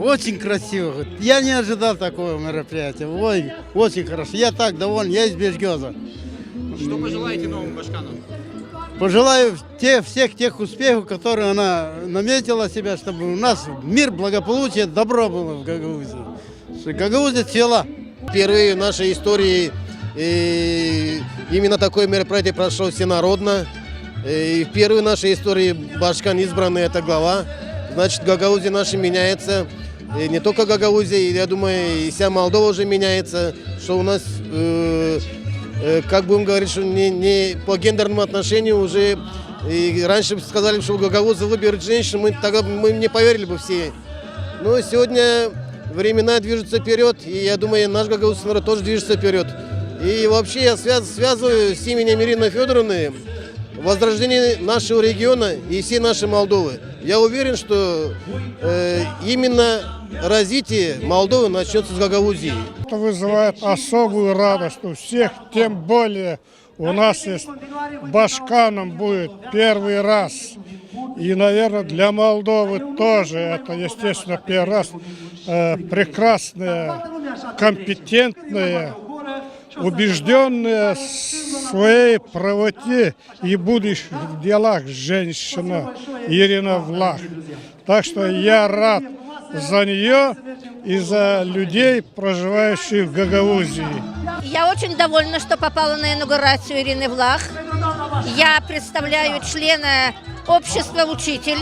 Очень красиво. Я не ожидал такого мероприятия. Ой, очень хорошо. Я так доволен. Я из Бежгеза. Что пожелаете новому Башкану? Пожелаю всех тех успехов, которые она наметила себя, чтобы у нас мир, благополучие, добро было в Гагаузии. Гагаузия цвела. Впервые в нашей истории именно такое мероприятие прошло всенародно. И впервые в нашей истории Башкан избранный, это глава. Значит, Гагаузия наша меняется. И не только Гагаузия, я думаю, и вся Молдова уже меняется. Что у нас, как будем говорить, что не по гендерному отношению уже. И раньше сказали, что гагаузы выберут женщин, тогда мы не поверили бы все. Но сегодня времена движутся вперед, и я думаю, наш гагаузский народ тоже движется вперед. И вообще я связываю с именем Ирины Федоровны возрождение нашего региона и всей нашей Молдовы. Я уверен, что именно развитие Молдовы начнется с Гагаузии. Это вызывает особую радость у всех, тем более у нас есть Башканом будет первый раз. И, наверное, для Молдовы тоже это, естественно, первый раз прекрасная, компетентная, убежденная в своей правоте и будущих делах женщина Ирина Влах. Так что я рад за нее и за людей, проживающих в Гагаузии. Я очень довольна, что попала на инаугурацию Ирины Влах. Я представляю члена общества «Учитель».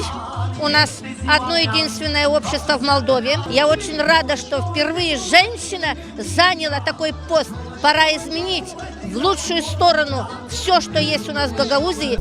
У нас одно единственное общество в Молдове. Я очень рада, что впервые женщина заняла такой пост. Пора изменить в лучшую сторону все, что есть у нас в Гагаузии.